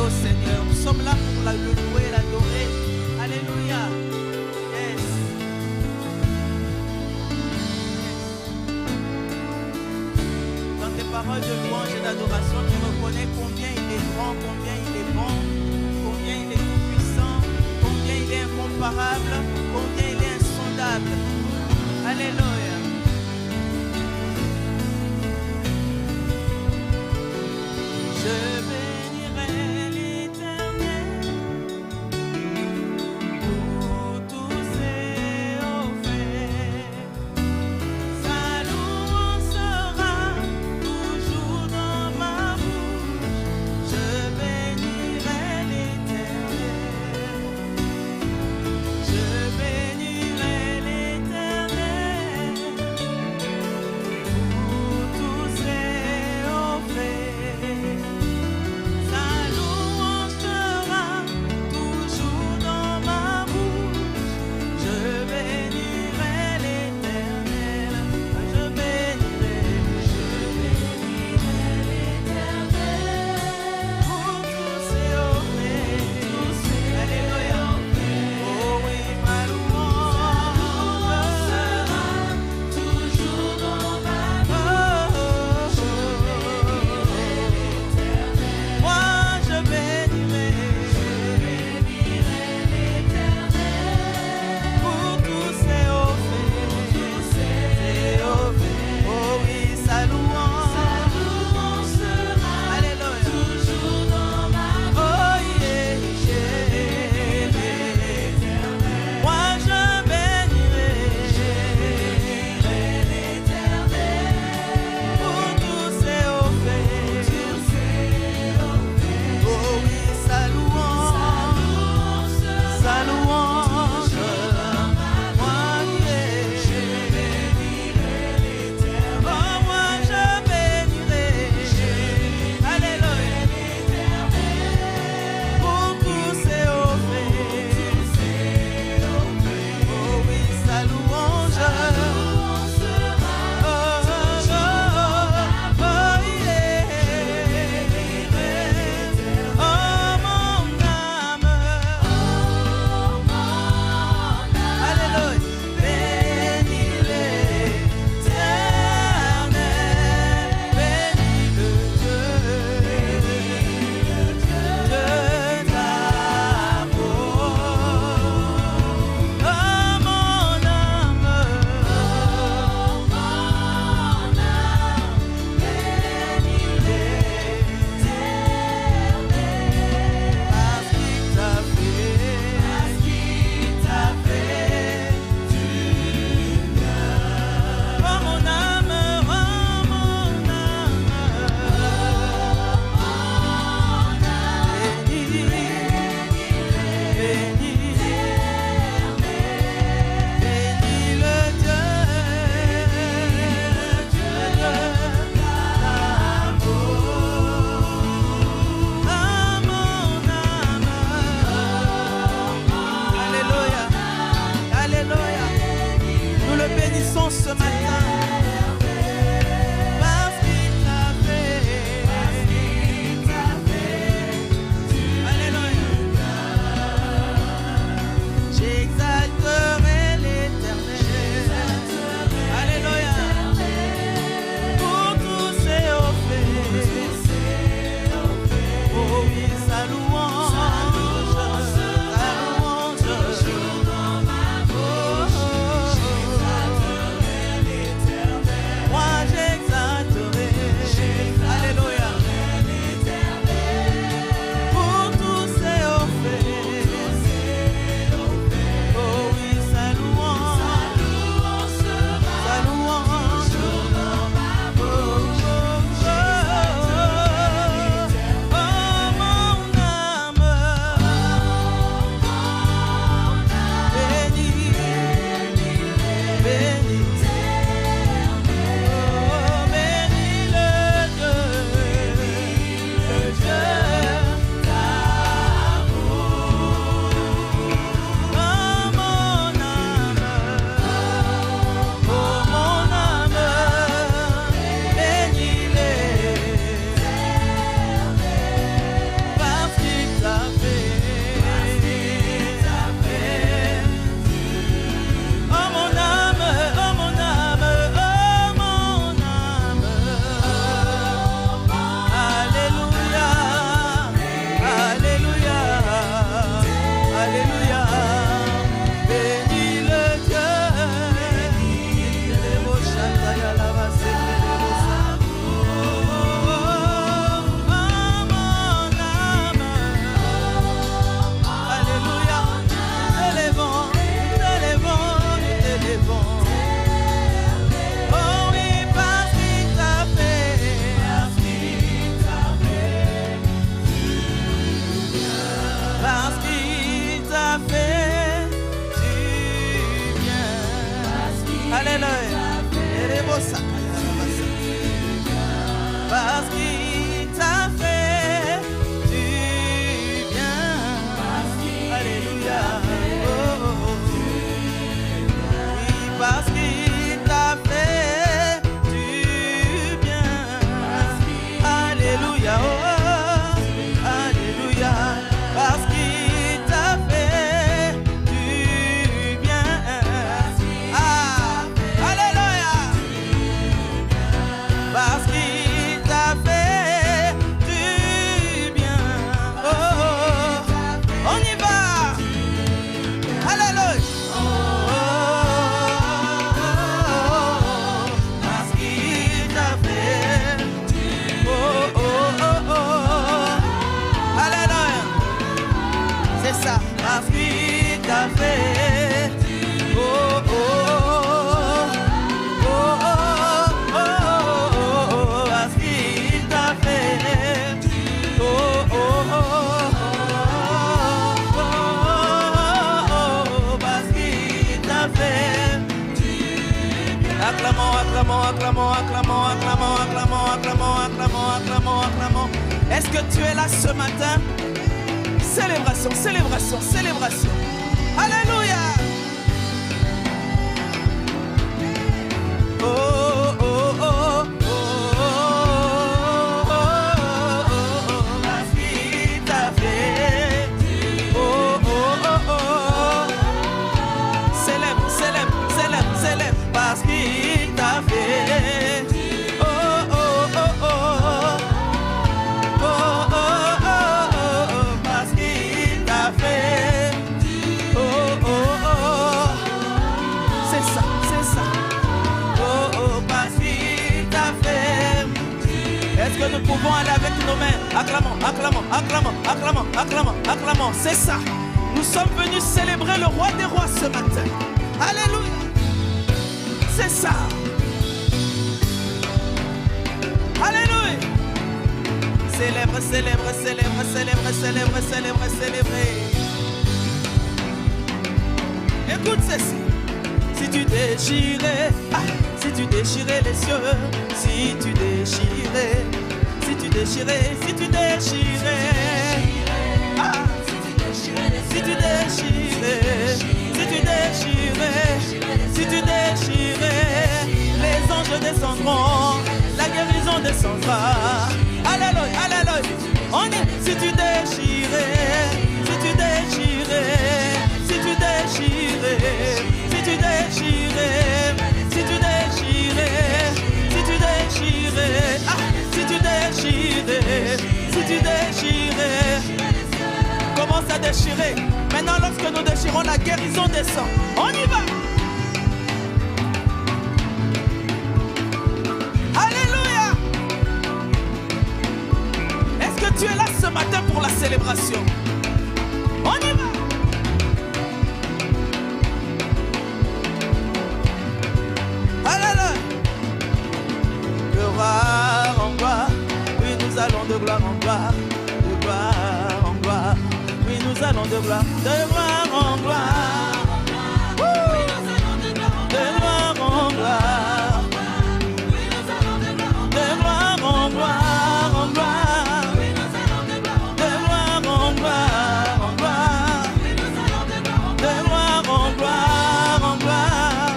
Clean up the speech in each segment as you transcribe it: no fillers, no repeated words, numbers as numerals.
au Seigneur. Nous sommes là pour le louer, l'adorer. Alléluia. Yes. Dans tes paroles de louange et d'adoration, tu reconnais combien il est grand, combien il est bon, combien il est tout-puissant, combien il est incomparable, combien il est insondable. Alléluia. Je bénirai l'Éternel pour tous ses hauts faits. Sa louange sera toujours dans ma bouche. Je bénirai l'Éternel. Je bénirai l'Éternel pour tous ses hauts faits. Sa louange sera toujours dans ma bouche. Je bénirai l'Éternel. Je bénirai l'Éternel pour tous ses hauts faits. Alléluia. Oh oui, ma louange sera toujours dans ma bouche. Moi je bénirai l'Éternel pour tous ses hauts faits. Oh oui, sa louange sera alléluia toujours dans ma bouche. Oh yeah, moi je bénirai l'Éternel pour tous ses hauts faits. Oh oui, sa louange. Moi, oh, moi je bénirai, alléluia, pour tous ses hauts faits. Oh oui, sa louange. Oh mon âme, alléluia, bénis l'Éternel, bénis le Dieu de l'amour. Oh mon âme, bénis l'Éternel, parce qu'il t'a fait du bien. Oh mon âme, bénis, bénis le Dieu de l'amour. Ah mon âme, alléluia, alléluia. Nous le bénissons ce matin. Parce qu'il t'a fait, alléluia. J'exalterai l'Éternel, alléluia, pour tous ses hauts faits. Oh oui, sa louange, moi j'exalterai, alléluia, pour tous ses hauts faits. Oh oui, sa louange, oh mon âme, bénis, bénis, oh bénis le Dieu d'amour. Oh mon âme, bénis-les, parce qu'il Alléluia. Parce qu'il t'a fait du bien. Alléluia. Oh, oh, oh. Oui, parce qu'il t'a fait du bien. Alléluia. Oh, alléluia. Parce qu'il t'a fait du bien. Ah, alléluia. Parce qu'il t'a fait du bien. Oh, oh, oh. On y va. Alléluia. Oh, oh, oh. Parce qu'il t'a fait. Oh, oh, oh, oh. Alléluia. C'est ça. Parce qu'il t'a fait. Oh, oh, oh. Oh, oh, oh, oh, oh, parce qu'il t'a fait. Oh, oh, oh, oh, oh, oh, parce qu'il t'a fait. Acclamons, acclamons, acclamons, acclamons, acclamons, acclamons, acclamons, acclamons, acclamons, acclamons. Est-ce que tu es là ce matin? Célébration, célébration, célébration. Alléluia. Oh, oh, oh, oh, oh, oh, oh, parce qu'il t'a fait. Oh, oh, oh, oh. Célèbre, célèbre, célèbre, célèbre, parce qu'il t'a fait. Oh, oh, oh, oh. Oh, oh, oh, oh, parce qu'il t'a fait. Oh, oh, oh. C'est ça, c'est ça. Oh, oh, parce qu'il t'a fait. Est-ce que nous pouvons aller avec nos mains? Acclamons, acclamons, acclamons, acclamons, acclamons, acclamons. C'est ça. Nous sommes venus célébrer le roi des rois ce matin. Alléluia. C'est ça. Alléluia. Célèbre, célèbre, célèbre, célèbre, célèbre, célèbre, célèbre. Écoute ceci. Si tu déchirais, si tu déchirais les cieux, si tu déchirais, si tu déchirais, si tu déchirais, si tu déchirais, si tu déchirais, si tu déchirais, les anges descendront, la guérison descendra. Alléluia, alléluia. On est, si tu déchirais, si tu déchirais, si tu déchirais, si tu déchirais, si tu déchirais, si tu déchirais, si tu déchirais, si tu déchirais, commence à déchirer. Maintenant, lorsque nous déchirons, la guérison descend. On y va. Alléluia. Est-ce que tu es là ce matin pour la célébration? On y va. Alléluia. De gloire en gloire, oui nous allons de gloire en gloire, de gloire en gloire, oui nous allons de gloire en gloire, oui nous allons de gloire en gloire, de gloire en gloire en gloire, de gloire en gloire en gloire, de gloire en gloire en gloire,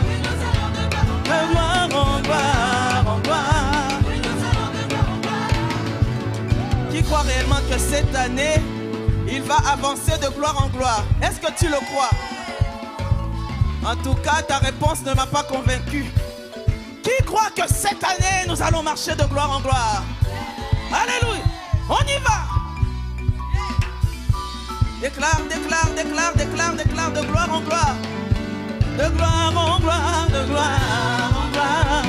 de gloire en gloire en gloire. Qui croit réellement que cette année il va avancer de gloire en gloire? Est-ce que tu le crois? En tout cas, ta réponse ne m'a pas convaincu. Qui croit que cette année nous allons marcher de gloire en gloire? Alléluia. On y va. Déclare, déclare, déclare, déclare, déclare de gloire en gloire. De gloire en gloire, de gloire en gloire.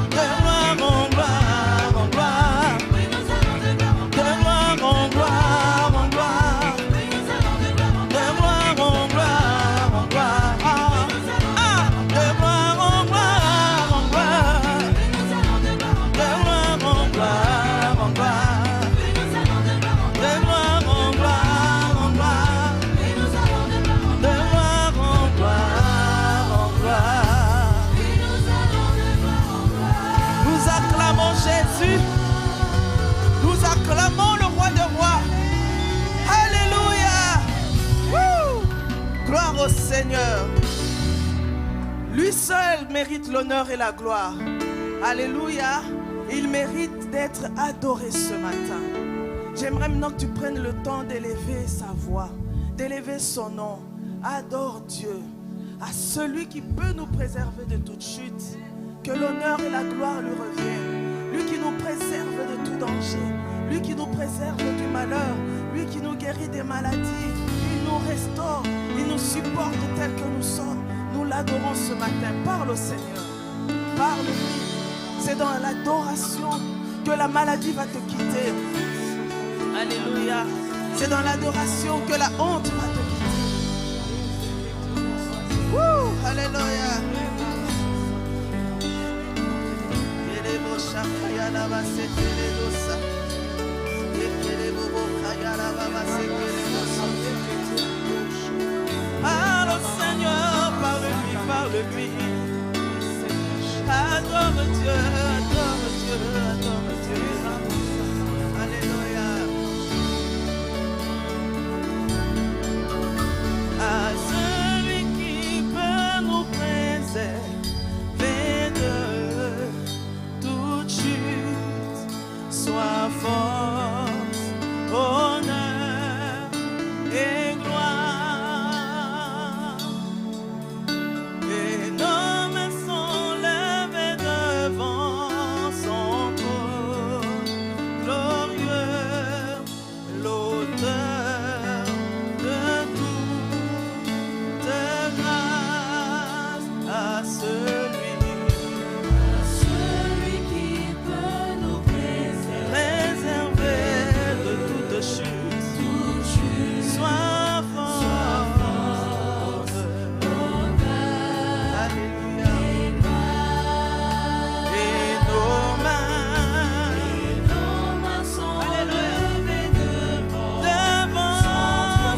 De gloire en gloire en gloire. De gloire en gloire en gloire. De gloire en gloire en gloire. De gloire en gloire en gloire. De gloire en gloire en gloire. De gloire en gloire en gloire. De gloire en gloire Jésus. Nous acclamons le roi des rois. Alléluia. Woo! Gloire au Seigneur. Lui seul mérite l'honneur et la gloire. Alléluia. Il mérite d'être adoré ce matin. J'aimerais maintenant que tu prennes le temps d'élever sa voix, d'élever son nom. Adore Dieu. À celui qui peut nous préserver de toute chute. Que l'honneur et la gloire lui reviennent. Lui qui nous préserve de tout danger. Lui qui nous préserve du malheur. Lui qui nous guérit des maladies. Il nous restaure. Il nous supporte tel que nous sommes. Nous l'adorons ce matin. Parle au Seigneur. Parle-lui. C'est dans l'adoration que la maladie va te quitter. Alléluia. C'est dans l'adoration que la honte va te quitter. Wouh, alléluia. Parle au Seigneur, parle-lui, parle-lui. Adore Dieu, adore Dieu, adore Dieu. Alléluia. À celui qui peut nous préserver de toute chute, soit force, honneur et gloire. Et nos mains sont levées devant son trône glorieux, l'auteur de toute grâce. À celui qui peut nous préserver de toute chute, sois force, alléluia. Et nos mains sont levées devant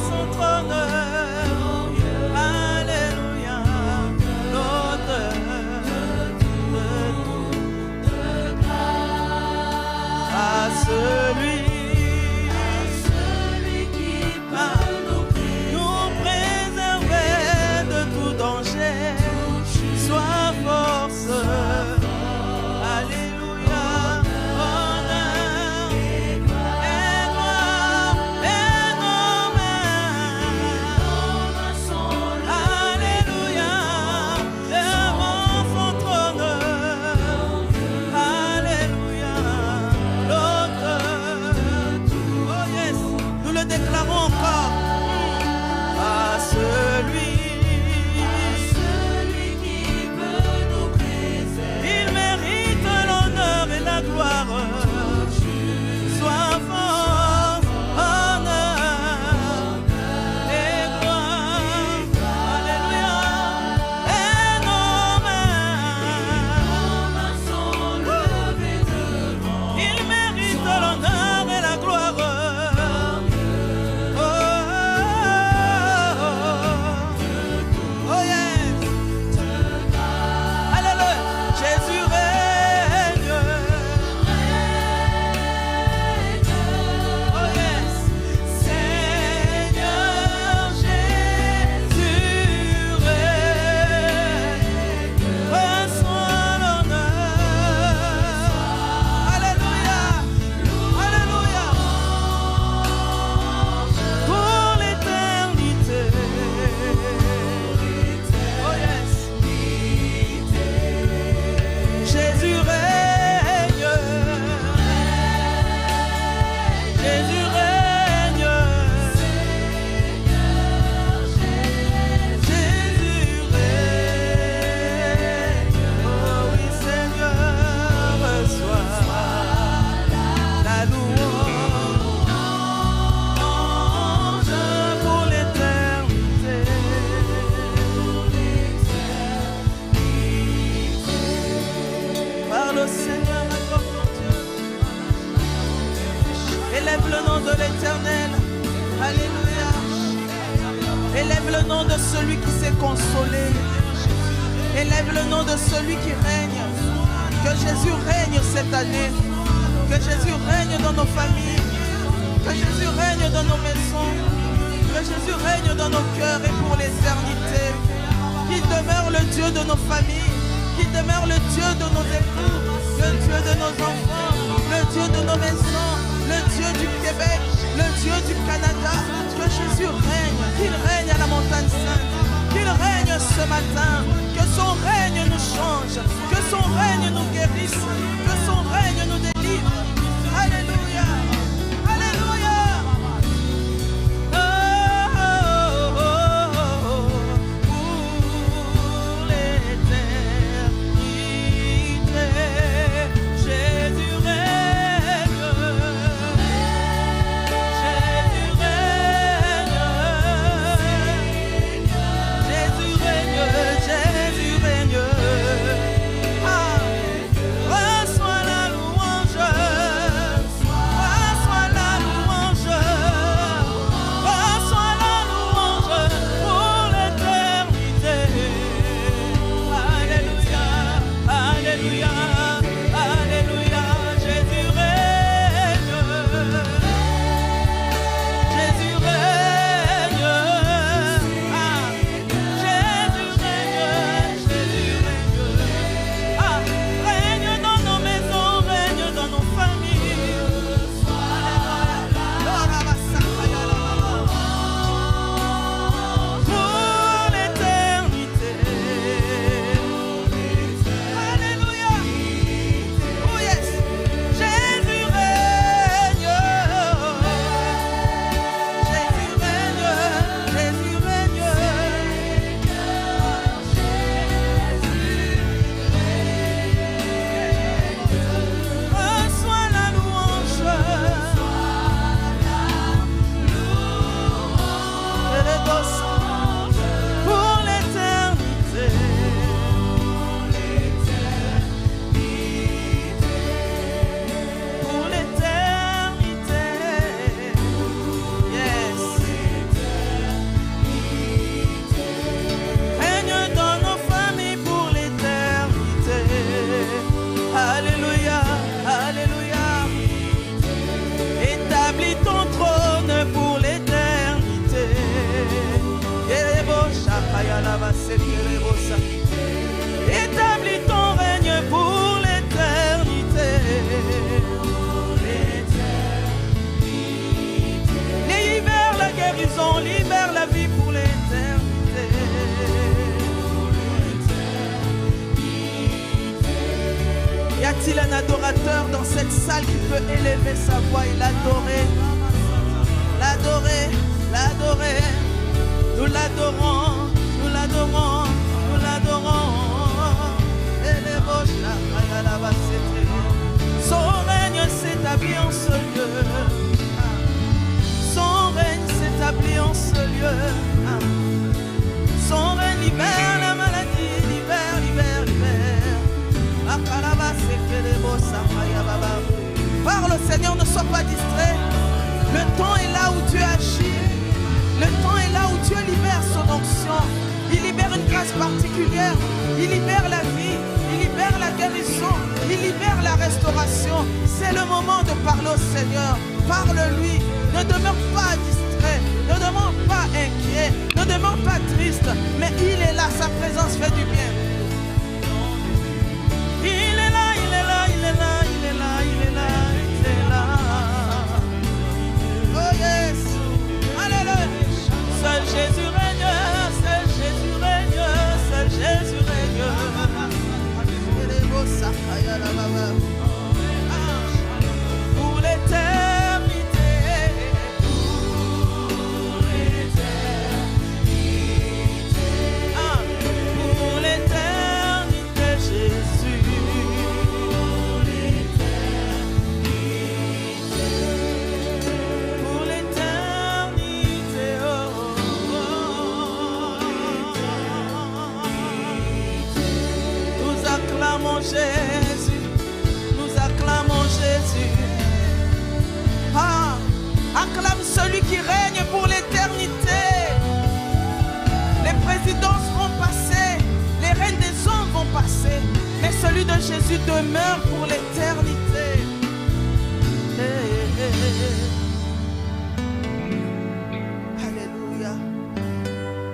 son trône, alléluia, l'auteur de toute grâce. À celui qui peut nous préserver de tout danger, sois force, alléluia, honneur et gloire. Et nos mains sont, alléluia, devant son trône, alléluia, l'auteur de tout. Oh yes, nous le déclarons encore. À celui qui peut nous préserver, il mérite l'honneur et la gloire. Sois force, honneur et gloire. Alléluia. Et nos mains sont levées devant. Il mérite l'honneur et la gloire. Oh yes. Alléluia. Jésus règne. Oh yes. Seigneur Jésus règne. Reçois l'honneur. Alléluia. Alléluia. Pour l'éternité. Oh yes. Jésus règne. Jésus règne. Jésus règne. Oh oui Seigneur, reçois la louange pour l'éternité. Parle au Seigneur, accorde ton Dieu. Élève le nom de l'Éternel. Alléluia. Élève le nom de celui qui s'est consolé. Élève le nom de celui qui règne. Que Jésus règne cette année. Que Jésus règne dans nos familles. Que Jésus règne dans nos maisons. Que Jésus règne dans nos cœurs et pour l'éternité. Qu'il demeure le Dieu de nos familles. Qu'il demeure le Dieu de nos époux. Le Dieu de nos enfants. Le Dieu de nos maisons. Le Dieu du Québec. Le Dieu du Canada. Que Jésus règne. Qu'il règne à la montagne sainte. Qu'il règne ce matin. Que son règne nous change. Que son règne nous guérisse. Que son règne nous délivre. Alléluia. Alléluia. Oh, oh, oh, oh, pour l'éternité. Jésus règne. Jésus règne. Jésus règne. Jésus règne. Ah. Reçois la louange. Reçois la louange. Reçois la louange pour l'éternité. Alléluia. Alléluia. Alléluia. Jésus règne. Jésus règne. Ah. Jésus règne. Jésus règne. Ah. Règne dans nos maisons, règne dans nos familles. Pour l'éternité. Alléluia. Oh yes. Jésus règne. Jésus règne. Jésus règne. Reçois la louange. Et les gosses pour l'éternité. Pour l'éternité. Yes. Règne dans nos familles pour l'éternité. Alléluia. Alléluia. Établis ton trône pour l'éternité. Établis ton règne pour l'éternité. Libère la guérison, libère la vie pour l'éternité. Y a-t-il un adorateur dans cette salle qui peut élever sa voix et l'adorer? L'adorer, l'adorer. Nous l'adorons, nous l'adorons, nous l'adorons. Et les boches, son règne s'établit en ce lieu. Son règne s'établit en ce lieu. Son règne libère la maladie, libère, libère, libère. Parle au Seigneur, ne sois pas distrait. Le temps est là où Dieu agit. Le temps est là où Dieu libère son onction. Il libère une grâce particulière. Il libère la vie. Il libère la guérison. Il libère la restauration. C'est le moment de parler au Seigneur. Parle-lui. Ne demeure pas distrait. Ne demeure pas inquiet. Ne demeure pas triste. Mais il est là. Sa présence fait du bien. Il est là, il est là, il est là, il est là, il est là, il est là. Oh yes. Alléluia. Seul Jésus règne, seul Jésus règne, seul Jésus règne. Pour l'éternité. Pour l'éternité, Jésus. Pour l'éternité, oh, oh, oh. Nous acclamons Jésus, nous acclamons Jésus. Ah, acclame celui qui règne pour l'éternité. Les présidences vont passer, les reines des hommes vont passer, mais celui de Jésus demeure pour l'éternité. Alléluia.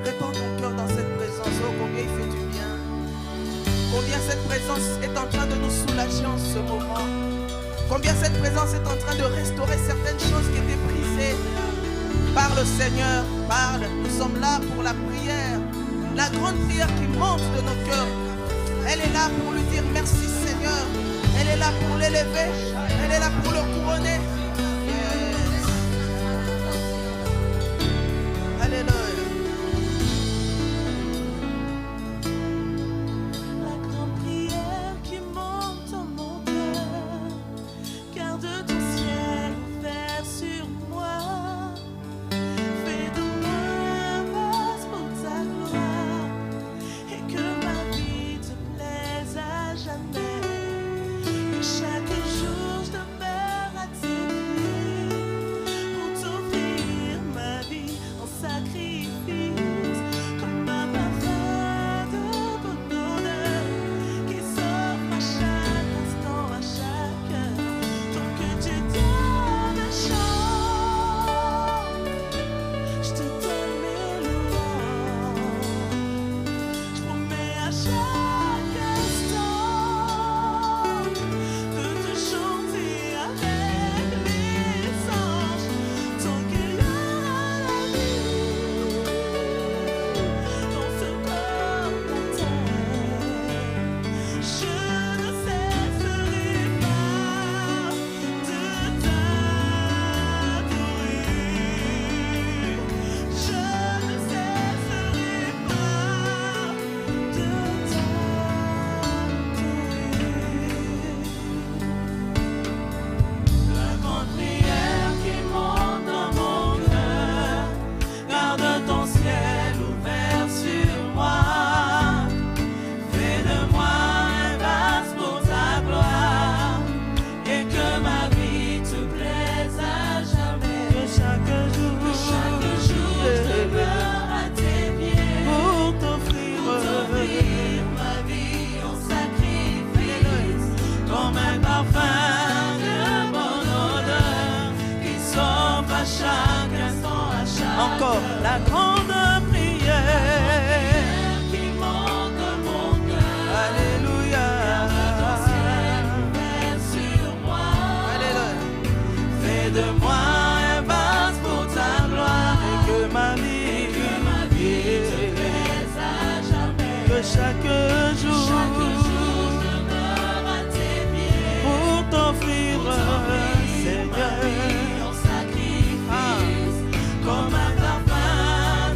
Répands ton cœur dans cette présence. Oh, combien il fait du bien. Combien cette présence est en train de nous soulager en ce moment. Combien cette présence est en train de restaurer certaines choses qui étaient brisées. Parle Seigneur, parle. Nous sommes là pour la prière. La grande prière qui monte de nos cœurs. Elle est là pour lui dire merci Seigneur. Elle est là pour l'élever. Elle est là pour le couronner. Yes. Alléluia. La grande prière qui monte en mon cœur, garde ton ciel ouvert sur moi. Fais de moi un vase pour ta gloire et que ma vie te plaise à jamais. Que chaque jour je demeure à tes pieds pour t'offrir ma vie en sacrifice, comme un parfum de bonne odeur qui s'offre à chaque instant, à chaque heure. Tant que tu donnes un chant, je te donne mes louanges. Je promets à chaque instant de te chanter avec les anges. Tant qu'il y aura la vie dans ce corps mortel, je ne cesserai pas de t'adorer. Je ne cesserai pas de t'adorer. La grande prière qui monte dans mon cœur, garde ton ciel ouvert sur moi. Fais de moi un vase pour ta gloire et que ma vie te plaise à jamais. Que chaque jour je demeure à tes pieds pour t'offrir ma vie en sacrifice, comme un parfum de bonne odeur qui s'offre à chaque instant, à chaque encore heure. La grande prière qui monte de mon cœur. Alléluia. Garde ton ciel ouvert sur moi. Alléluia. Fais de moi un vase pour ta gloire et que ma vie te plaise à jamais. Que chaque jour je demeure à tes pieds pour t'offrir Seigneur ma vie en sacrifice, comme un parfum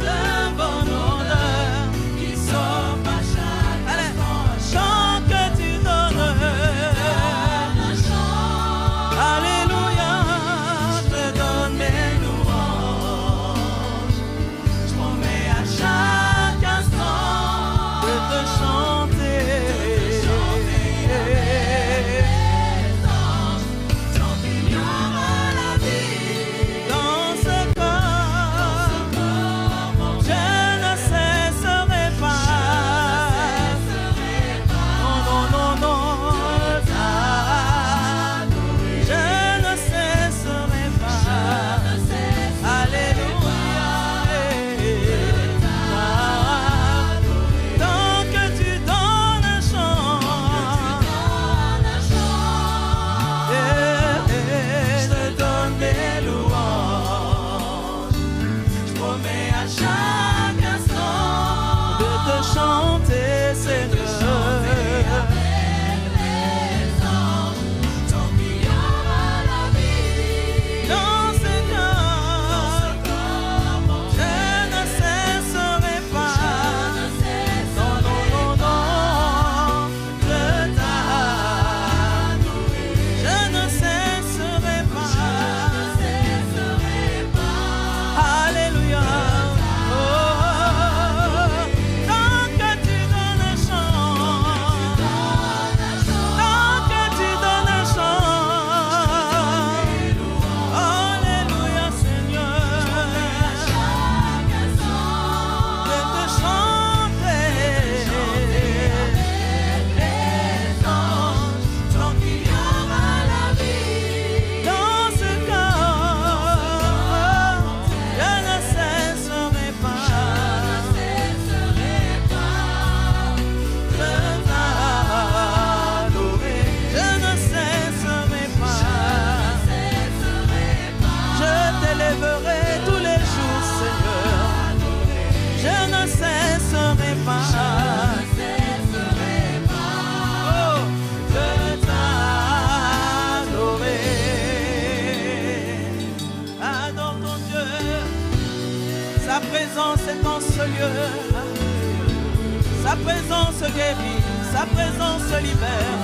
présence guérit, sa présence libère.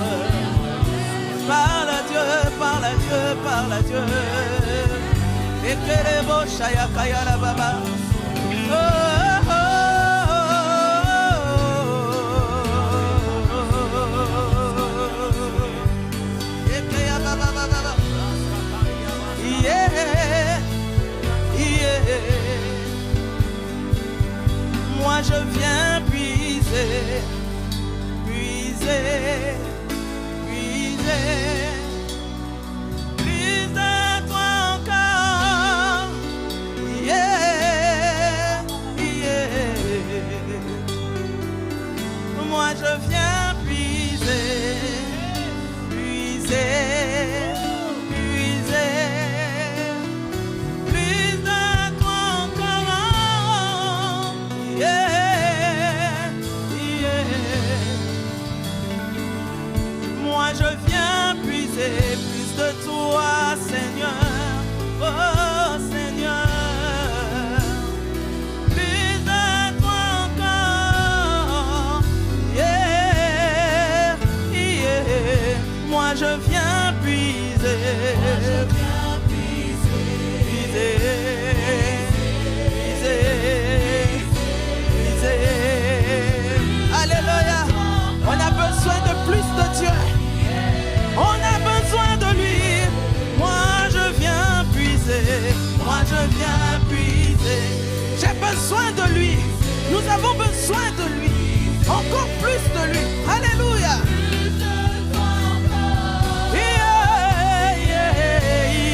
Parle à Dieu, parle à Dieu, parle à Dieu. Et que les beaux chaya kaya la baba. Oh, oh, oh. Et que ya baba baba. Yeah, yeah. Moi je viens puiser, puiser, puiser. Plus de toi encore. Yeah, yeah. Moi je viens puiser, puiser. Plus de toi, Seigneur, oh Seigneur, plus de toi encore, yeah, yeah. Moi je viens puiser, puiser, alléluia. On a besoin de plus de Dieu. On a besoin de lui. Moi je viens puiser. Moi je viens puiser. J'ai besoin de lui. Nous avons besoin de lui. Encore plus de lui. Alléluia. Yeah, yeah,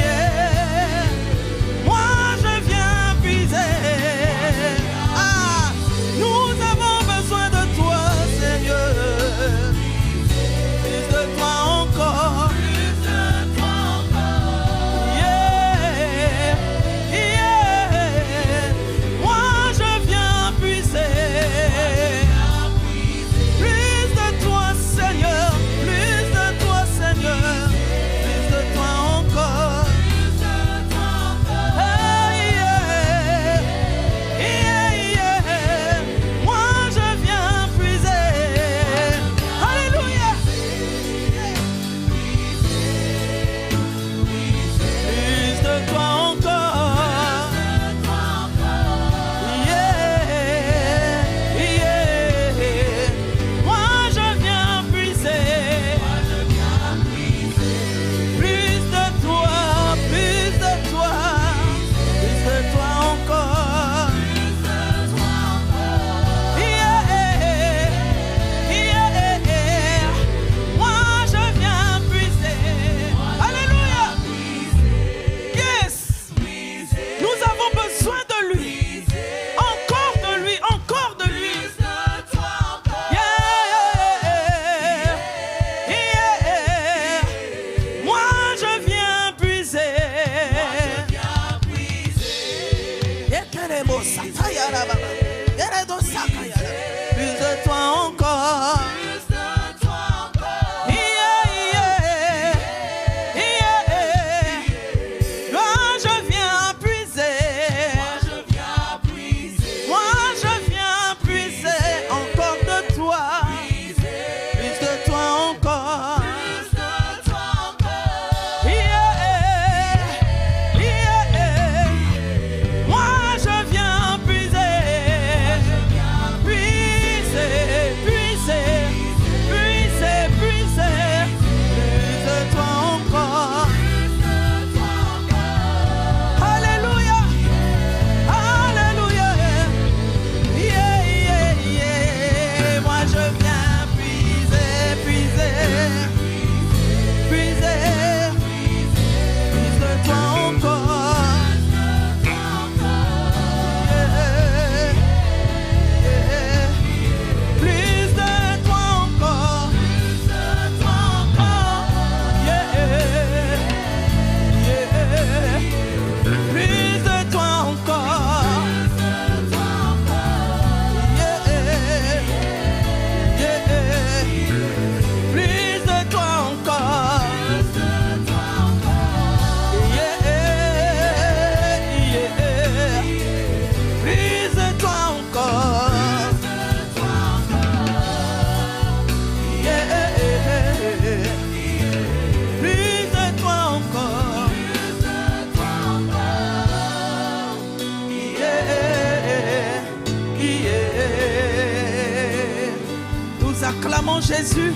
Jésus,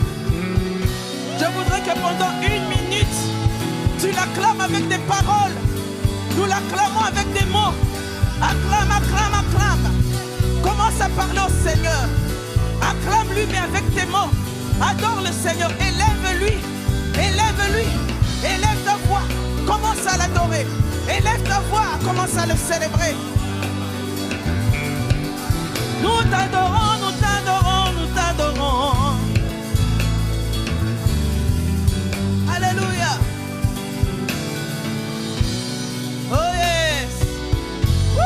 je voudrais que pendant 1 minute, tu l'acclames avec des paroles. Nous l'acclamons avec des mots. Acclame, acclame, acclame. Commence à parler au Seigneur. Acclame-lui, mais avec tes mots. Adore le Seigneur. Élève-lui. Élève-lui. Élève ta voix. Commence à l'adorer. Élève ta voix. Commence à le célébrer. Nous t'adorons, nous t'adorons, nous t'adorons. Alléluia. Oh yes. Woo.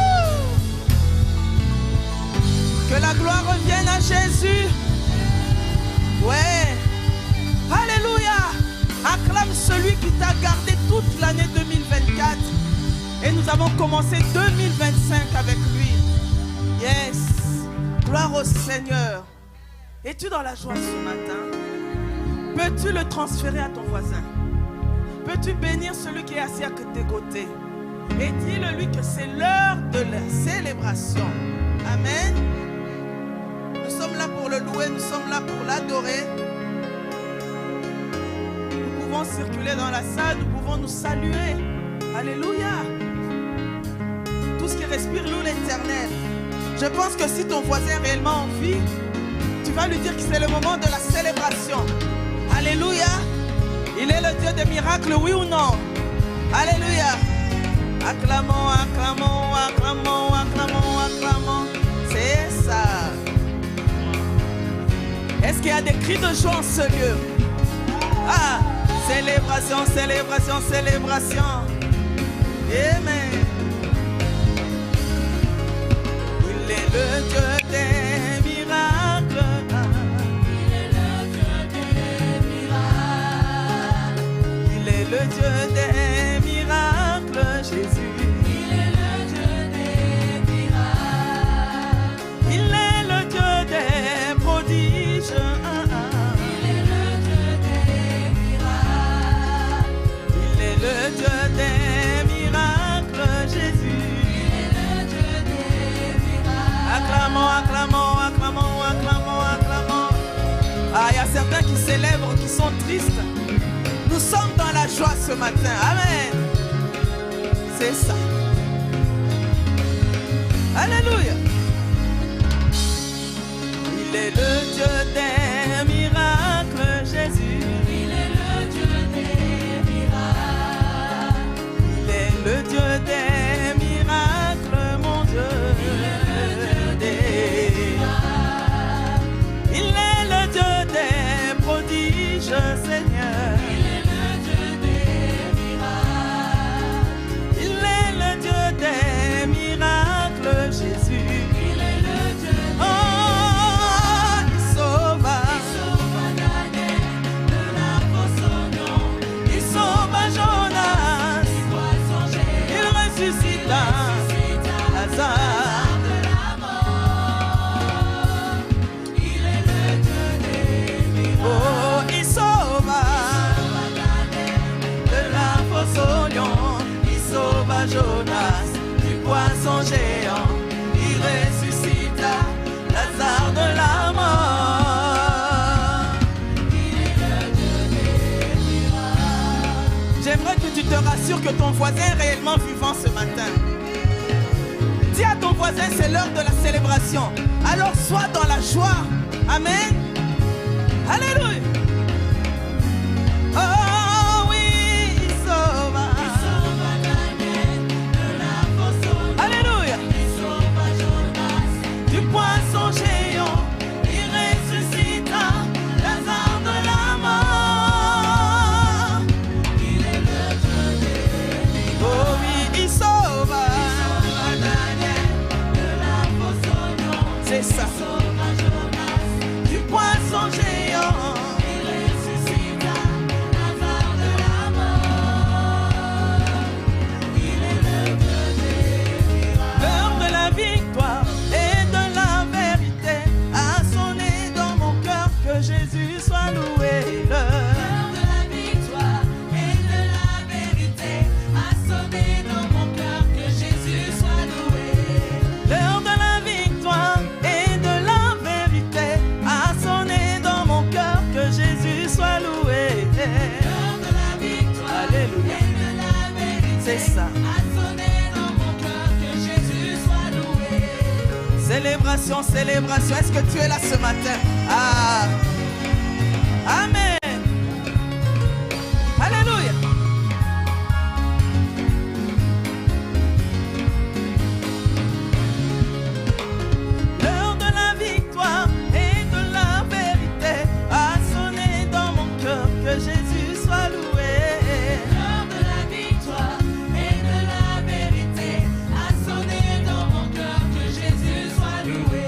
Que la gloire revienne à Jésus. Ouais. Alléluia. Acclame celui qui t'a gardé toute l'année 2024. Et nous avons commencé 2025 avec lui. Yes. Gloire au Seigneur. Es-tu dans la joie ce matin? Peux-tu le transférer à ton voisin? Peux-tu bénir celui qui est assis à tes côtés? Et dis-le-lui que c'est l'heure de la célébration. Amen. Nous sommes là pour le louer, nous sommes là pour l'adorer. Nous pouvons circuler dans la salle, nous pouvons nous saluer. Alléluia. Tout ce qui respire loue l'Éternel. Je pense que si ton voisin est réellement en vie, tu vas lui dire que c'est le moment de la célébration. Alléluia. Il est le Dieu des miracles, oui ou non? Alléluia. Acclamons, acclamons, acclamons, acclamons, acclamons. C'est ça. Est-ce qu'il y a des cris de joie en ce lieu? Ah, célébration, célébration, célébration. Amen. Il est le Dieu des miracles. Il est le Dieu des miracles. Il est le Dieu des miracles, Jésus. Il est le Dieu des miracles. Il est le Dieu des prodiges. Il est le Dieu des miracles. Il est le Dieu des miracles, Jésus. Il est le Dieu des miracles. Acclamons, acclamons, acclamons, acclamons, acclamons. Ah, il y a certains qui célèbrent, qui sont tristes. Nous sommes dans la joie ce matin. Amen. C'est ça. Alléluia. Il est le Dieu des miracles, Jésus. Il est le Dieu des miracles. Il est le Dieu des miracles, mon Dieu. Il est le Dieu des miracles. Il est le Dieu des prodiges, Seigneur. Il est le Dieu des miracles. Il est le Dieu des miracles, Jésus. Il est le Dieu des miracles. Oh, il sauve. Il sauve Daniel de la fosse au lion. Il sauve Jonas. Du poisson géant. Il ressuscita Lazare. De la mort. Il est le Dieu des miracles. Oh, il sauve de la fosse au lion. Il sauve Jonas du poisson géant. Il ressuscita Lazare de la mort. Il est le Dieu des miracles. J'aimerais que tu te rassures que ton voisin est réellement vivant ce matin. Dis à ton voisin, c'est l'heure de la célébration. Alors sois dans la joie. Amen. Alléluia. Oh oui, il sauve. Il sauve Daniel de la fosse au lion. Alléluia. Il sauve Jonas Du poisson géant, il ressuscita Lazare de la mort. Il est le Dieu des miracles. Oh oui, il sauve. Daniel de la fosse au lion. C'est ça. Il sauve Jonas. Du poisson géant. Il ressuscita Lazare de la mort. Il est le Dieu des miracles. L'heure de la victoire et de la vérité a sonné dans mon cœur, que Jésus soit loué. L'heure de la victoire et de la vérité a sonné dans mon cœur, que Jésus soit loué. L'heure de la victoire et de la vérité a sonné dans mon cœur, C'est ça. Célébration, célébration. Est-ce que tu es là ce matin? Ah. Amen. Alléluia. L'heure de la victoire et de la vérité a sonné dans mon cœur. Que Jésus soit loué. L'heure de la victoire et de la vérité a sonné dans mon cœur. Que Jésus soit loué.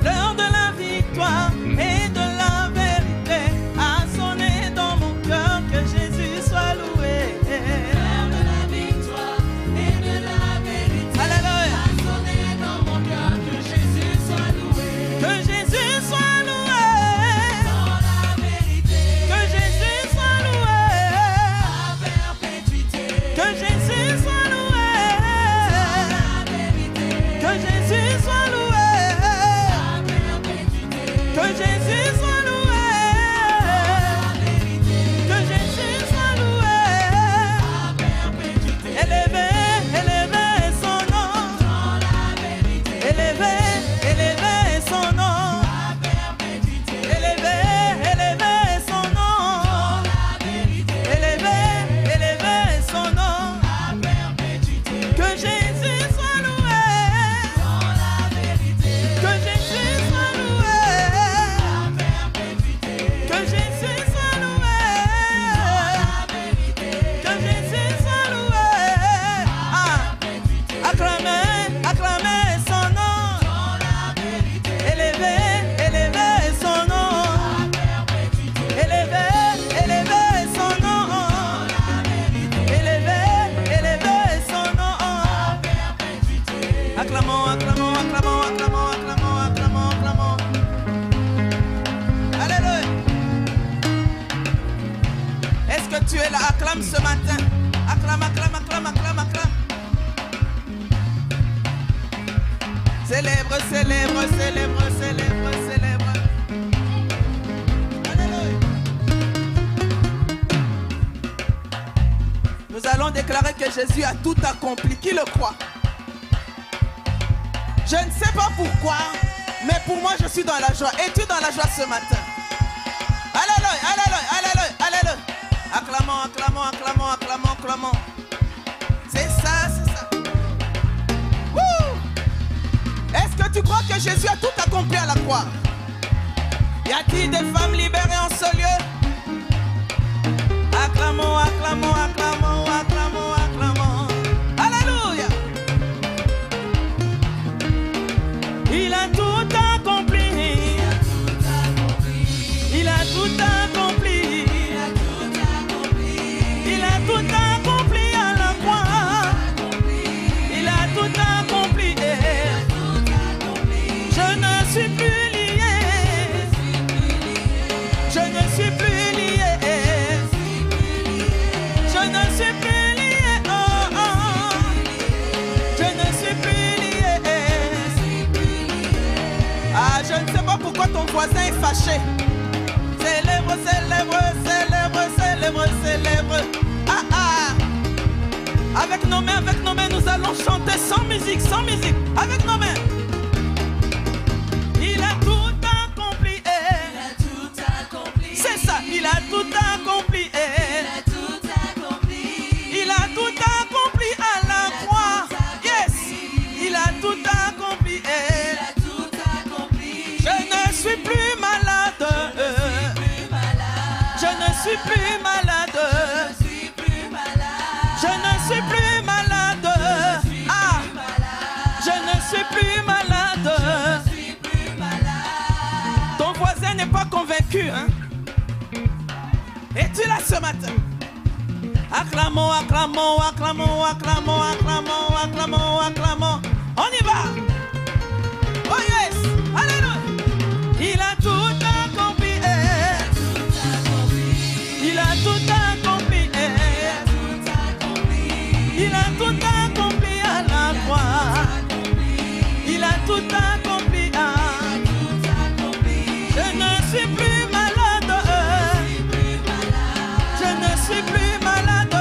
L'heure de la victoire et de la vérité a sonné dans mon cœur. Que Jésus soit loué. L'heure de la victoire et de la vérité Alléluia. a sonné dans mon cœur. Que Jésus soit loué. Que Jésus soit loué. Dans la vérité, Que Jésus soit loué. à perpétuité. Que Jésus soit loué. Dans la vérité, Que Jésus soit loué. à perpétuité. Que Jésus soit loué. Que Jésus soit loué. À perpétuité. Élevé, élevé son nom. Dans la vérité, Élevé, élevé son nom. à perpétuité. Élevé, élevé son nom. Dans la vérité, Élevé, élevé son nom. à perpétuité. Que Jésus soit loué. Dans la vérité, Que Jésus soit loué. à perpétuité. Que Jésus soit loué. Que Jésus soit loué. Ah, acclamez, acclamez son nom. Dans la vérité, Élevé, élevé son nom. Élevé, élevé son nom. Élevé, élevé son nom. Acclamons, acclamons, acclamons, acclamons, acclamons, acclamons, acclamons. Alléluia. Est-ce que tu es là? Acclame ce matin. Acclame, acclame, acclame, acclame, acclame. Célèbre, célèbre, célèbre, célèbre, célèbre. Alléluia. Nous allons déclarer que Jésus a tout accompli. Qui le croit? Je ne sais pas pourquoi, mais pour moi je suis dans la joie. Es-tu dans la joie ce matin? Alléluia, alléluia, alléluia, alléluia. Acclamons, acclamons, acclamons, acclamons, acclamons. C'est ça, c'est ça. Wouh! Est-ce que tu crois que Jésus a tout accompli à la croix? Y a-t-il des femmes libérées en ce lieu? Acclamons, acclamons, acclamons, acclamons, acclamons. Alléluia! Il a tout accompli. Il a tout accompli. Il a tout accompli à la croix. Il a tout accompli. Je ne suis plus lié. Je ne suis plus lié. Je ne suis plus lié. Oh, oh. Je ne suis plus lié. Ah, je ne sais pas pourquoi ton voisin est fâché. Célèbre, célèbre, célèbre, célèbre, célèbre. Ah, ah. Avec nos mains, nous allons chanter sans musique, sans musique. Avec nos mains. Il a tout accompli. C'est ça, il a tout accompli. Il a tout accompli à la croix. Yes, il a tout accompli. Je ne suis plus malade. Je ne suis plus malade. Je ne suis plus malade. Ah, je ne suis plus malade. Ton voisin n'est pas convaincu, hein? Es-tu là ce matin? Acclamons, acclamons, acclamons, acclamons, acclamons, acclamons, acclamons. On y va. Oh yes, alléluia. Il a tout accompli. Il a tout accompli. Il a tout accompli à la croix. Il a tout accompli. Je ne suis plus malade. Je ne suis plus malade.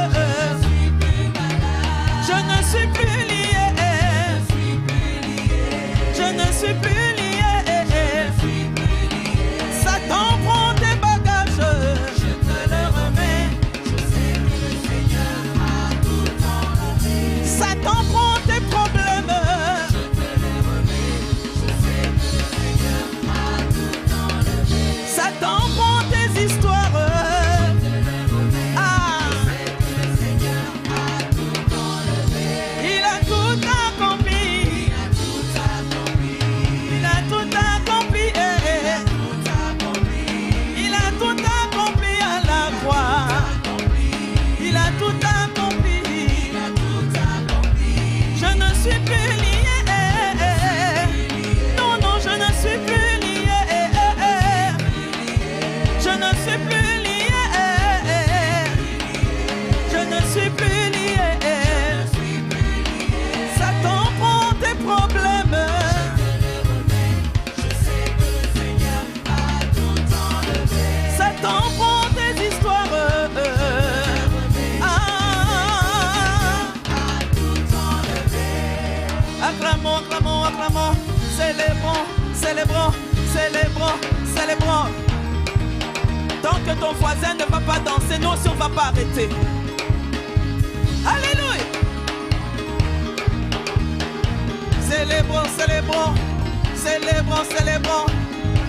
suis plus lié. Je ne suis plus lié. Satan prend tes problèmes. Satan prend tes histoires. Acclamons, acclamons, acclamons. Célébrons, célébrons, célébrons, célébrons. Tant que ton voisin ne va pas danser, nous aussi on ne va pas arrêter. Alléluia. Célébrons, célébrons, célébrons, célébrons.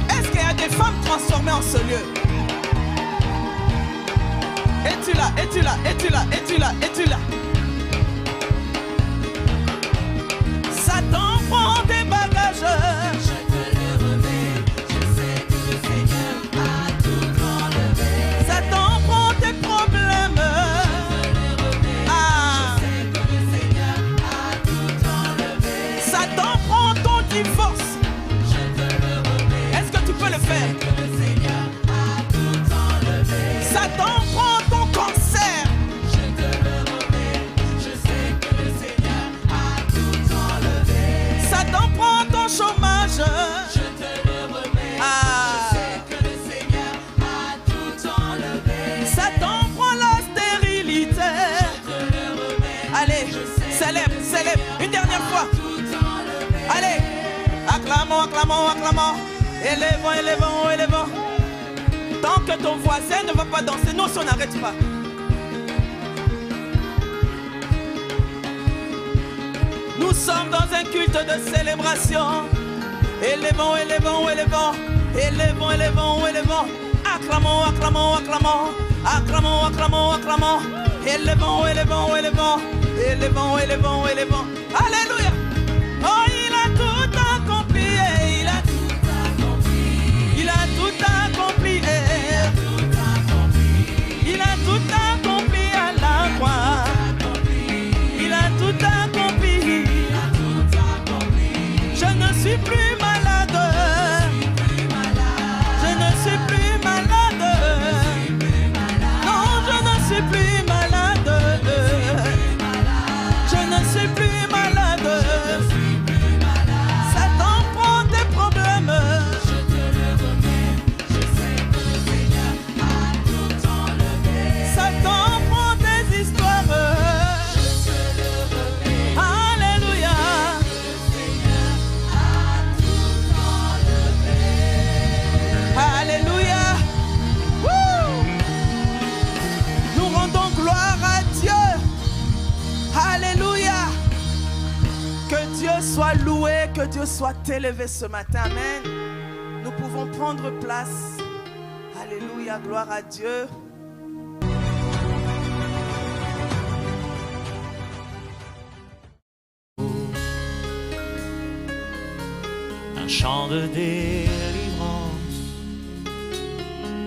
Est-ce qu'il y a des femmes transformées en ce lieu? Es-tu là? Es-tu là? Es-tu là? Es-tu là? Es-tu là? Satan prend tes bagages. Je te le remets. Je sais que le Seigneur a tout enlevé. Satan prend tes problèmes. Je te le remets. Je sais que le Seigneur a tout enlevé. Satan prend ton divorce. Je te le remets. Est-ce que tu peux le faire? Que le Seigneur a tout enlevé. Satan prend ton cancer. Je te le remets. Je sais que le Seigneur a tout enlevé. Satan prend ton chômage. Je te le remets. Je sais que le Seigneur a tout enlevé. Satan prend la stérilité. Je te le remets. Allez, célèbre, célèbre. Une dernière fois. Tout enlevé. Allez, acclamons, acclamons, acclamons. Élevons, élevons, élevons. Tant que ton voisin ne va pas danser, nous, si on n'arrête pas. Nous sommes dans un culte de célébration. Élevons, élevons, élevons. Élevons, élevons, élevons. Acclamons, acclamons, acclamons. Acclamons, acclamons, acclamons. Élevons, élevons, élevons. Élevons, élevons, élevons. Alléluia. Oh, il a tout accompli. Il a tout accompli. Il a tout accompli. Il a tout accompli à la croix. Il a tout accompli. Je ne suis plus malade. Je ne suis plus malade. Non, je ne suis plus malade. Je ne suis plus malade. Satan prend tes problèmes. Je te le remets. Je sais que le Seigneur a tout enlevé. Satan prend tes histoires. Je te le remets. Alléluia. Le Seigneur a tout enlevé. Alléluia. Wouh. Nous rendons gloire à Dieu. Alléluia. Que Dieu soit loué, que Dieu soit élevé ce matin. Amen. Nous pouvons prendre place. Alléluia, gloire à Dieu. Un chant de délivrance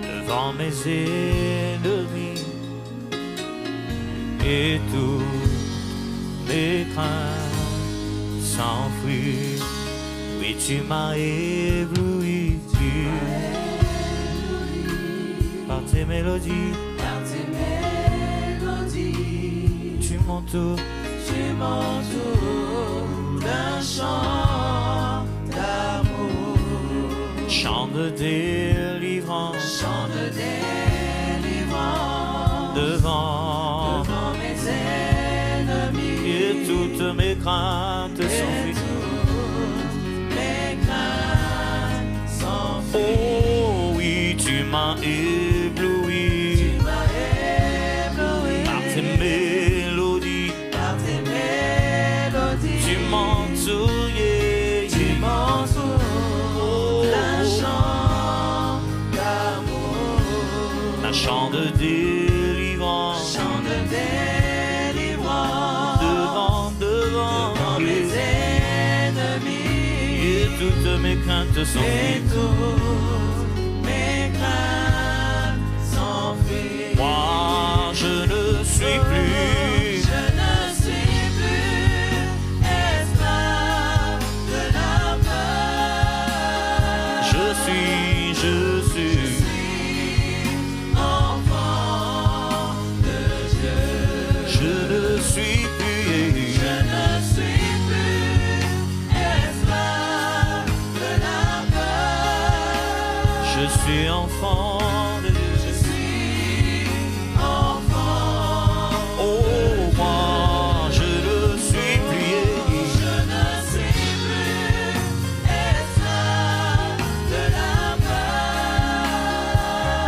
devant mes ennemis et tous mes craintes s'enfuient. Oui, tu m'as ébloui, par tes mélodies, Par tes mélodies, tu m'entoures. tu m'entoures d'un chant d'amour. Chant de délivrance Chant de délivrance devant mes ennemis. et toutes mes craintes s'enfuient. Mes craintes s'enfuient. Oh oui, tu m'as ébloui Tu m'as ébloui par tes mélodies, par tes mélodies. tu m'entoures, yeah, Tu yeah. m'entoures d'un chant d'amour. Un chant de délivrance Chant de délivrance devant mes ennemis. et toutes mes craintes Et s'enfuient. toutes mes craintes s'enfuient. Moi, je ne suis plus Je ne suis plus esclave de la peur. je suis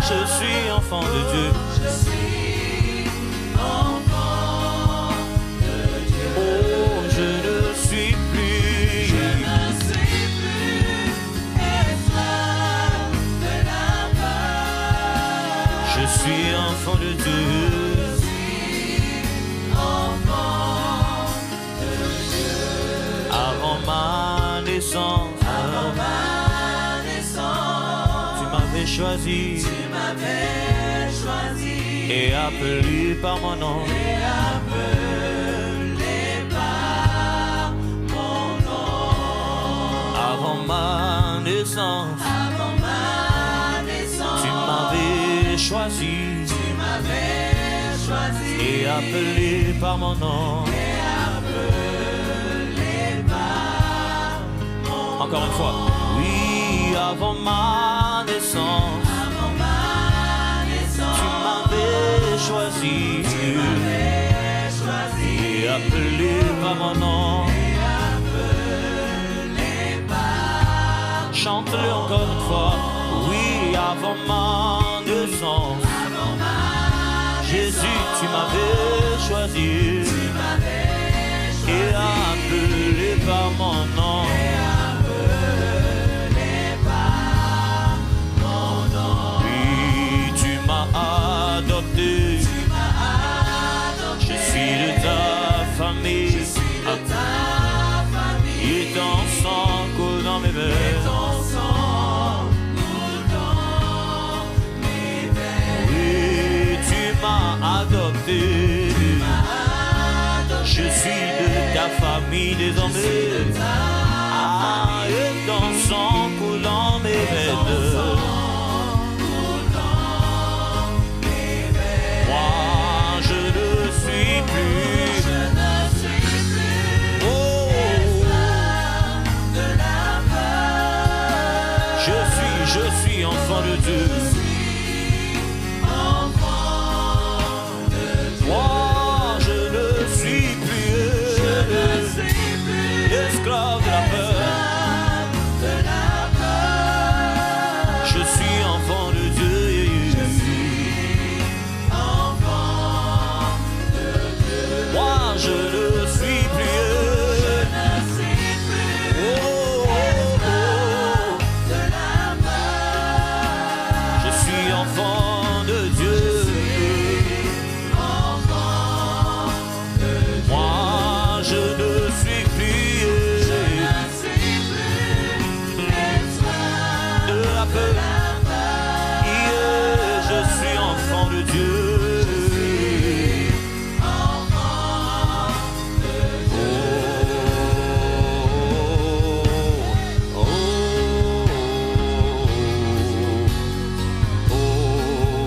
je suis enfant de Dieu. Je suis enfant de Dieu. Oh, je ne suis plus. Je ne suis plus esclave de la peur. Je suis enfant de Dieu. Je suis enfant de Dieu. Avant ma naissance, Avant ma naissance, tu m'avais choisi tu m'avais choisi et appelé par mon nom. et appelé par mon nom. Avant ma naissance, Avant ma naissance, tu m'avais choisi tu m'avais choisi et appelé par mon nom. et appelé par mon nom. Encore une fois. Oui, avant ma naissance, Avant ma naissance, tu m'avais choisi tu m'avais choisi et appelé par mon nom. et appelé par Chante-le encore une fois. Oui, avant ma naissance, Avant ma Jésus, tu m'avais choisi tu m'avais choisi et appelé par mon nom. appelé par mon nom. Oui, tu m'as adopté. Tu m'as adopté. Je suis de ta famille. Je suis de ta famille. Et ton sang coule dans mes Et veines. ton sang coule dans mes veines. Oui, tu m'as adopté. Adopté. Je suis de ta famille désormais. Ah, et ton sang coule dans mes veines. Moi, je ne suis plus. Je ne suis plus Oh, de la peur. je suis enfant de Dieu. Enfant de Dieu. Moi, je ne suis plus esclave de la peur. De la peur. Je suis enfant de Dieu. Enfant de Dieu. Moi, je ne suis plus. Ne suis plus Oh, oh, oh. de la peur. Je suis enfant de Dieu. Enfant de Dieu. Moi, je ne suis plus Ne suis plus esclave de la peur. de la peur. Yeah, je suis enfant de Dieu. Enfant de Dieu. Oh, oh, oh, oh.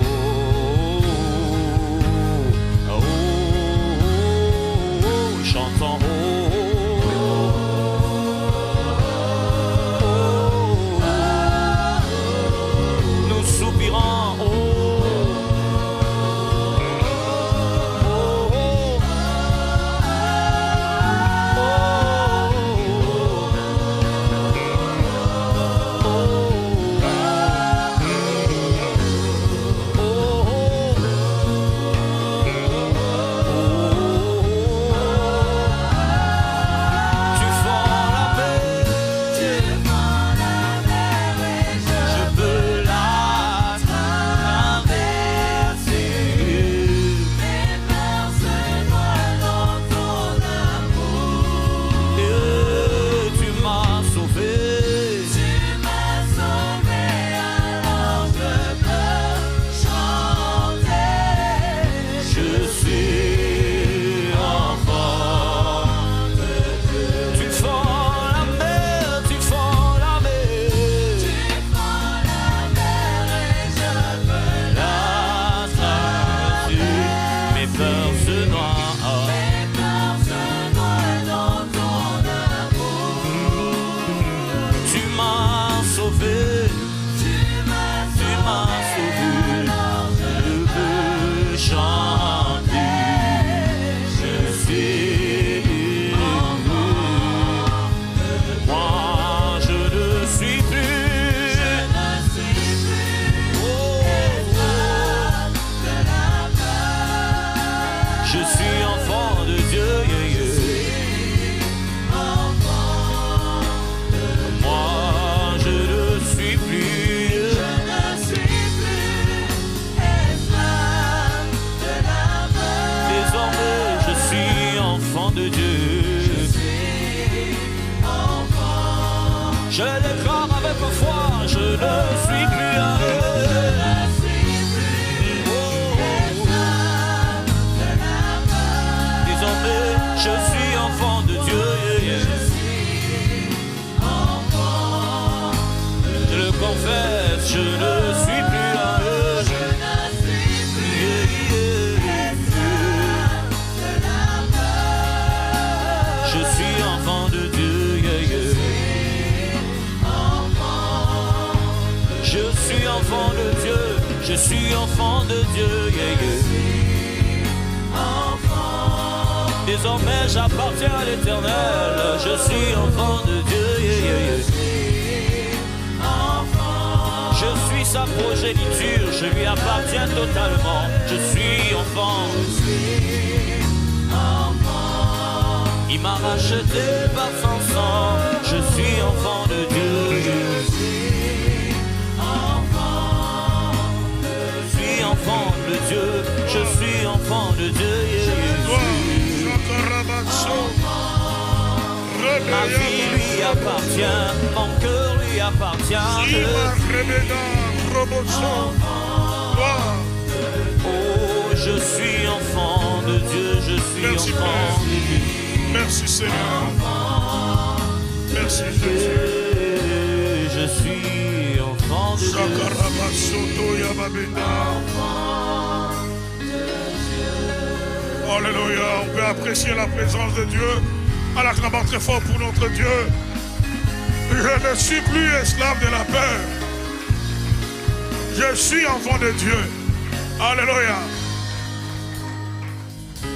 suis enfant de Dieu. Désormais j'appartiens à l'Éternel. Je suis enfant de Dieu. Je suis sa progéniture, je lui appartiens totalement. Je suis enfant. Il m'a racheté par son sang. Je suis enfant de Dieu. Je suis enfant de Dieu. Je suis enfant de Dieu. Ma vie lui appartient, mon cœur lui appartient. Oh, je suis enfant de Dieu, je suis enfant de Dieu. Merci Seigneur. Merci Jésus. Je suis enfant de Dieu. Alléluia. On peut apprécier la présence de Dieu en l'acclamant très fort pour notre Dieu. Je ne suis plus esclave de la peur. Je suis enfant de Dieu. Alléluia.